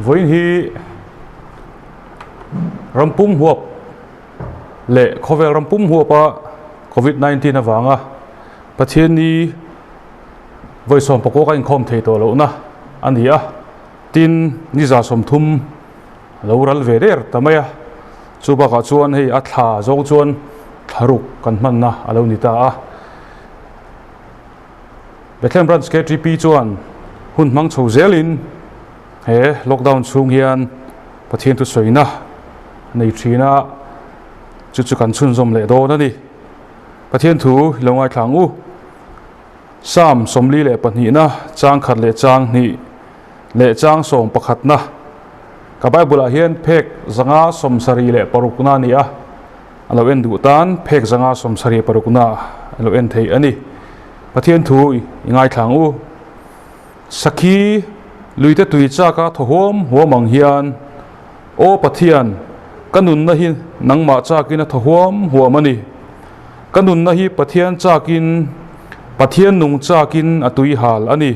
với hi rampum huap lệ khovel rampum huap a COVID-19 na wanga Pathianni với som poko ka inkhom thei to lo na ania tin ni za som thum lo ral ve der tamaya chuba ka chuan hei a thla zong chuan tharuk kan man na alo ni ta a Bethlehem branch KTP chuan hun mang chho zelin he lockdown chung hian pathian tu soina nei thina chu kan chun zom le do na ni pathian thu longai thlang u sam somli le pani na chang khat le chang ni le chang som pakhat na ka bible a hian phek zanga som sari le parukna ni a alo en du tan phek zanga som sari parukna alo en thei ani pathian thu ingai thlang u sakhi luite tui cha ka thohom huamang hian o pathian kanun na hi nangma cha kin a thohom huamani kanun na hi pathian cha kin pathian nung cha kin atui hal ani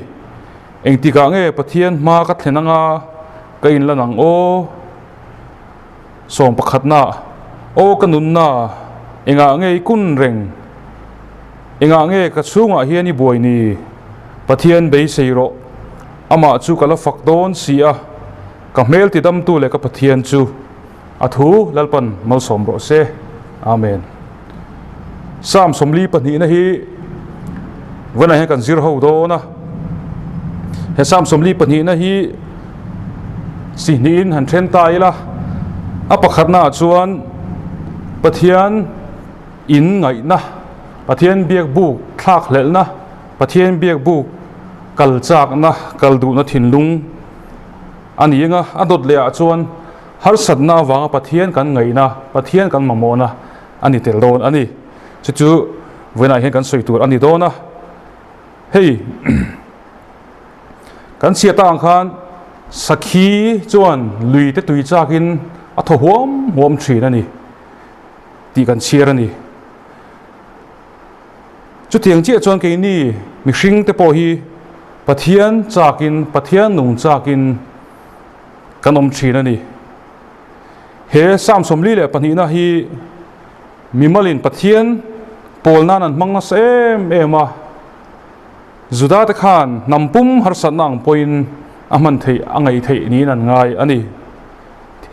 engtika nge pathian ma ka thlenanga ka in lanang o som pakhatna o kanun na enga nge kun reng enga nge ka chunga hian i boini pathian be seiro ama chu kala fakdon sia ka mel ti dam tu le ka pathian chu athu lalpan mal som ro se amen sam somli pani na hi wana he kan zir ho do na he sam somli pani na hi si nin han then tai la apakhat na chuan pathian in ngai na pathian biak bu thak lel na pathian biak bu kal chak na kal du na thin lung ani nga adot le a chuan har sat na wanga pathian kan ngai na pathian kan mamo na ani tel don ani chu vena hian kan soi tur ani do na hei kan sia ta ang khan sakhi chuan lui te tui chakin a tho huam thin ani ti kan chia ani chu tiang chi chuan ke ni mi hring te po hi pathian chakin pathian nung chakin kanom thin ani he sam somli le pani na hi mimalin pathian polna nan mangna sem ema zuda ta khan nampum har sanang point aman thei angai thei ni nan ngai ani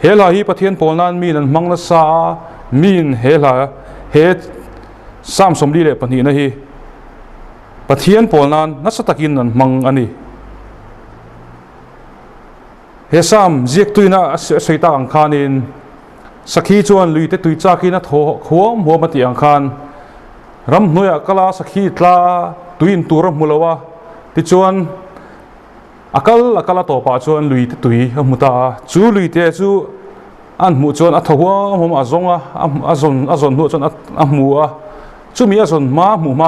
hela hi pathian polnan mi nan mangna sa min hela he sam somli le pani na hi pathian polnan nasatakin nan mang ani he sam ziek tuina soita ang khanin sakhi chuan lui te tui chakin a tho khuam huamati ang khan ram hnuya kala sakhi tla tuin turam mulawa ti chuan akala to pa chuan lui te tui amuta chu lui te chu an mu chuan a thawa hom azonga azon nu chuan a mua chu mi azon ma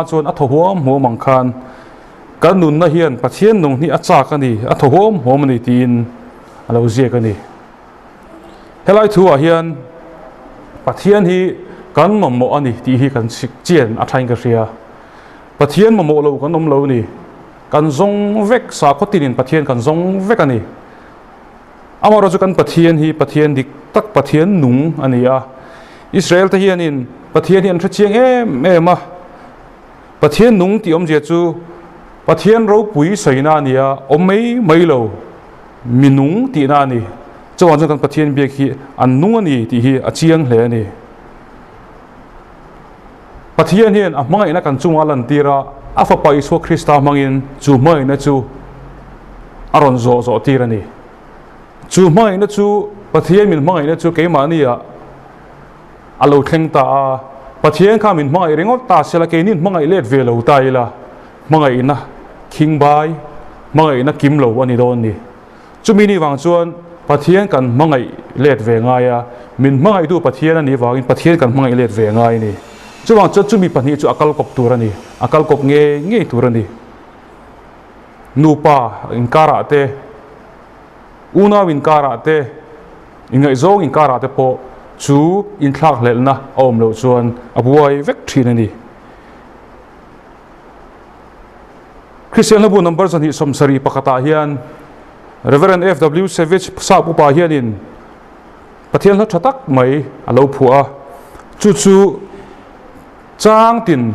chuan a thawa mu mang khan kan nun na hian pathian nung ni a chak ani a thawom hom ni tin alo ziek ani helai thu a hian pathian hi kan mammo ani ti hi kan sik chian a thain ka ria pathian mammo lo kan om lo ni kan zong vek sa khotinin pathian kan zong vek ani amaro chu kan pathian hi pathian dik tak pathian nung ani a Israel te hianin pathian hian thchiang em a pathian nung ti om je chu pathian ro pui soina nia omei lo minung ti na ni chuan kan pathian biak hi an nung ani ti hi a chiang hle ani pathian hian a mangai na kan chunga lan tira a fa pai so Krista mangin chu mai na chu aron zo tirani chu mai na chu pathian min mangai na chu keima ni a alo thleng ta pathian kha min mangai rengot ta sela ke nin mangai let ve lo ta ila mangai na king bai mangai na kim lo ani don ni chumi ni wang chuan pathian kan mangai let ve ngaya min mangai du pathian ani wangin pathian kan mangai let ve ngai ni chuwang chumi pani chu akal kop turani akal kop nge turani nupa inkara te una winkara te ingai zong inkara te po chu in thlak lelna om lo chuan abuai vek thinani Christian labu number san hi somsari pakata hian Reverend F.W. Savage sa pupa hianin Pathian la thatak mai alo phua chu chang tin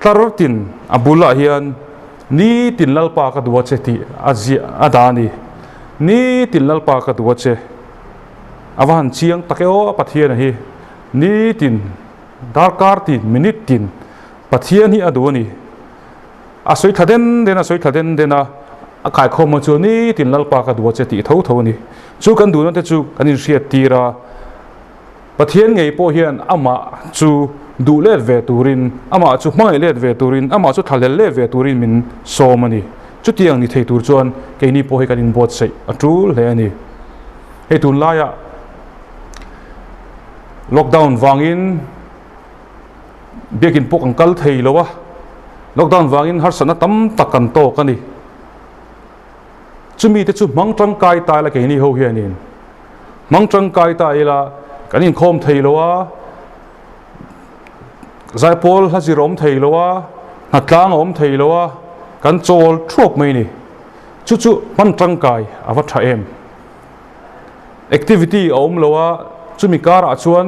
tar tin abula hian ni tin lalpa ka duwa che ti adani ni tin lalpa ka duwa che awan chiang takeo Pathian hi ni tin darkar tin minute tin Pathian hi aduni asoi thaden dena akai khom chu ni tin lalpa ka duwa che ti tho ni chu kan du na te chu kan in riat tira Pathian ngei po hian ama chu du let ve turin ama chu mai let ve turin ama chu thalel le ve turin min somani chu tiang ni thei tur chuan ke ni po he kan in bot sei atul le ani he tun la ya lockdown wangin bekin pok angkal thei lowa lockdown wangin har sana tam takan to kani chumi te chu mangtang kai tai la ke ni ho hianin mangtang kai tai la kan in khom thei lowa zaipol hazirom thei lowa hatlang om thei lowa kan chol thuk mai ni chu mangtang kai awa tha em activity om lowa chumi kara chuan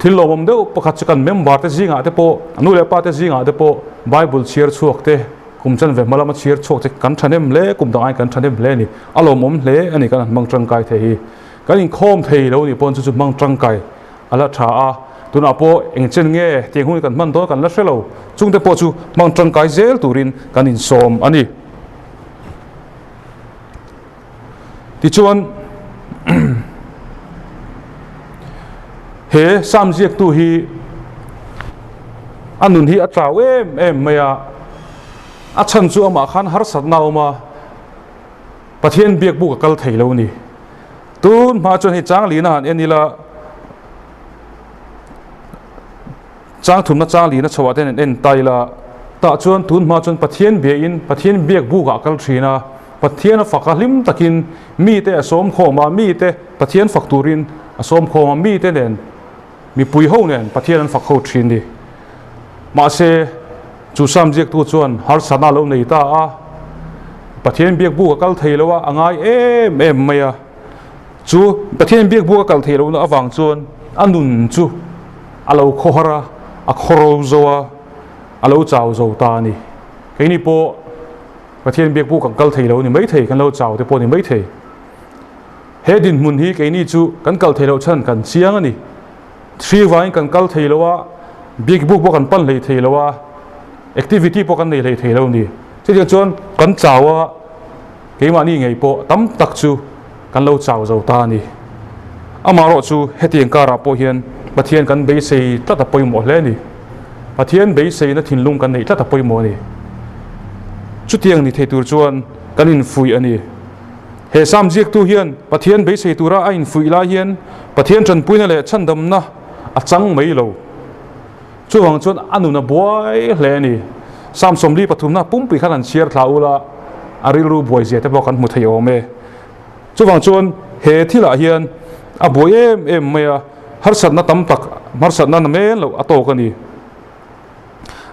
thil lomom deuh pakhat chu kan member te zinga te po anu le pa te zinga te po bible share chuak te kumchan ve malama share chuak te kan thanem le kum dangai kan thanem le ni alomom hle ani kan mangtang kai the hi kan in khom thei lo ni pon chu mangtang kai ala tha a tuna po engchen nge tiang hui kan man do kan la hrelo chung te po chu mangtang kai zel turin kan in som ani ti chuan he samjiak tu hi anun hi atraw em maya achan chu ama khan har sat naw ma Pathian biak bu ka kal thei lo ni tun ma chon hi chang li na han enila chang thum na chang li na chawa ten en taila ta chuan tun ma chon Pathian be in Pathian biak bu ka kal thina Pathian fakalim takin mi te asom khoma mi te Pathian fakturin asom khoma mi te nen mi pui ho nen Pathian an fakho thin ni ma se chu samjek tu chuan har sana lo nei ta a Pathian biak bu ka kal thei lowa angai em maya chu Pathian biak bu ka kal thei lo na awang chuan anun chu alo khohara a khoro zowa alo chaw zo ta ni keini po Pathian biak bu ka kal thei lo ni mai thei kan lo chaw te po ni mai thei he din mun hi keini chu kan kal thei lo chan kan chiang ani thri wain kan kal thei lowa big book bo kan pan lei thei lowa activity po kan nei lei thei lo ni che chuan kan chawa keima ni ngei po tam tak chu kan lo chaw zo ta ni amaro chu hetiang kara po hian Pathian kan be sei tata poimo hle ni Pathian be sei na thinlung kan nei tata poimo ni chu tiang ni thei tur chuan kan in fui ani he samjiak tu hian Pathian be sei tura a in fui la hian Pathian tran puina le chandam na a chang mai lo chuwang chuan anu na boy hle ni samsomli pathumna pumpi khan an share thlaula arilu boy je te bokan mu thei ome chuwang chuan he thila hian a boy em maya har satna tam tak mar satna na men lo ato kani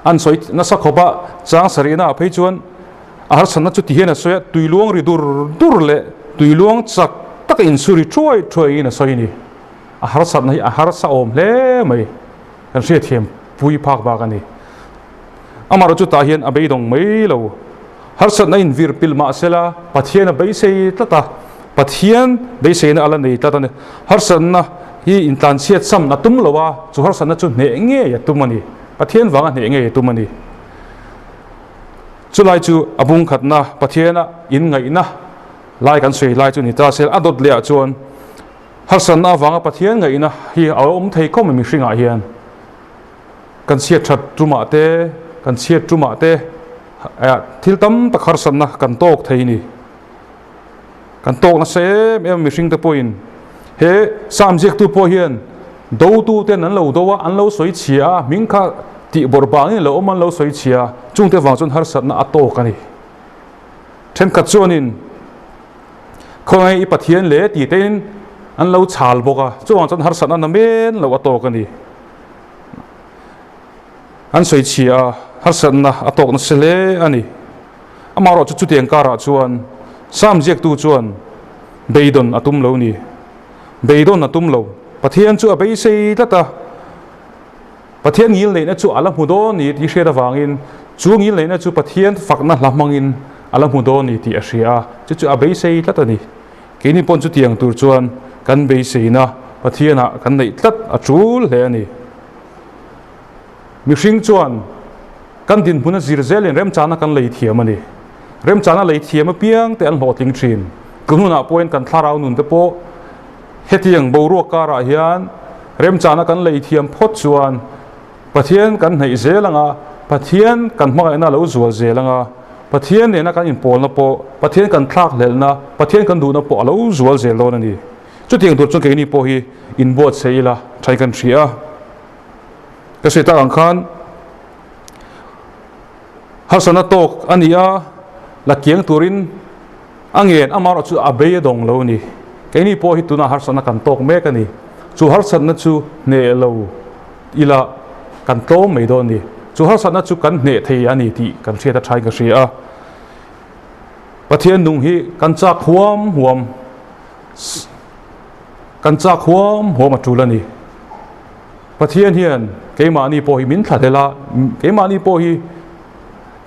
an soi na sakhoba chang sarina a phei chuan a har satna chu ti hian a soya tuiluang ri dur le tuiluang chak tak in suri troi in a soi ni a har satna hi a har sa om hle mai kan ria thiam pui phak ba kani amaro chu ta hian a beidong mai lo har satna in vir pil ma sela Pathian a bei sei tata Pathian bei sei na ala nei tata ne har satna hi in tan siat sam na tum lowa chu har satna chu ne nge ya tumani Pathian wanga ne nge tumani chulai chu abung khatna Pathiana in ngai na lai kan sei lai chu ni ta sel adot le chuan har satna wanga Pathian ngai na hi om thei khom mi hringa hian kan siat that tuma te kan siat tuma te thil tam tak har satna kan tok thei ni kan tok na se em mi hring te poin he samjek tu po hian do tu te nan lo do wa an lo soi chia ming kha ti bor bang ni lo man lo soi chia chung te wang chun har satna ato kani then khat chuanin khongai I Pathian le ti ten an lo chal boka chuwang chun har satna na men lo ato kani an soi chia har satna atok na sele ani amaro chu tiang kara chuan sam jek tu chuan beidon atum lo ni beidon atum lo pathian chu abei sei tata pathian ngil nei na chu alam hudo ni ti hre da wangin chu ngil nei na chu pathian fakna hlamangin alam hudo ni ti ashia chu abei sei tata ni ke ni pon chu tiang tur chuan kan bei sei na pathiana kan nei tlat achul hle ani mi hring chuan kan din huna zirzelin rem chana kan lei thiam ani rem chana lei thiam piang te an hloting thin kununa point kan tharau nun te po hetiang boruak kara hian rem chana kan lei thiam phot chuan pathian kan nei zelanga pathian kan hma na lo zual zelanga pathian ne na kan in pol na po pathian kan thlak lelna pathian kan du na po lo zual zel lo ani chu tiang tur chu ke ni po hi in bot seila thai kan thria ka se ta ang khan hasana tok ania la kiang turin angen amar chu abe dong lo ni ke ni po hi tuna hasana kan tok me ka ni chu harsana chu ne lo ila kan to me do ni chu harsana chu kan ne thei ani ti kan thia ta thai ka ria pathian nung hi kan chak huam atulani pathian hian keimani po hi min thadela keimani po hi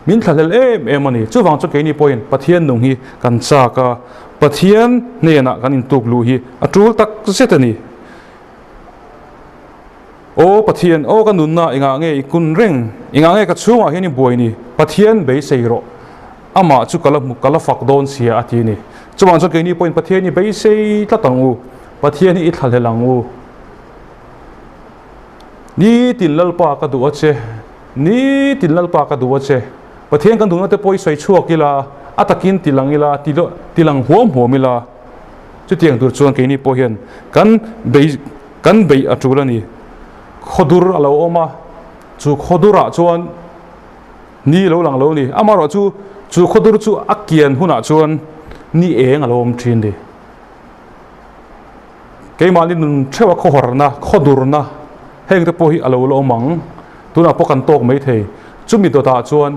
min thadel em ani chuwang chu keini po hin pathian nung hi kan chaka pathian ne na kan in tuk lu hi atul tak setani o pathian o kan nunna inga nge ikun reng inga nge ka chunga hian ni boini pathian be seiro ama chu kala fak don sia atini chuwang chu keini po hin pathian ni be sei tlatangu pathian hi thalelangu ni tinlalpa ka duache pathian kan dungna te poi sai chuakila atakin tilangila tilang huamila chu tiang tur chuan keini po hian kan bei atulani khodur alo oma chu khodura chuan ni lo lang lo ni amaro chu khodur chu akian huna chuan ni eng alom thin di keimani nun thewa khohorna khodurna heng te po hi alo lo mang tuna po kan tok mai thei chumi to ta chuan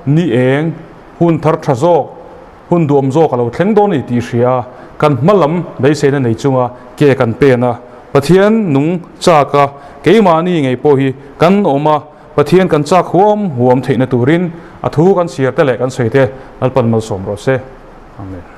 ni eng hun thar thazok hun duam zo alo thleng don ni ti hria kan malam dei seina nei chunga ke kan pe na pathian nung chaka keimani ngei po hi kan oma pathian kan chak huam theina turin athu kan siar te le kan soite alpan mal som ro se amen.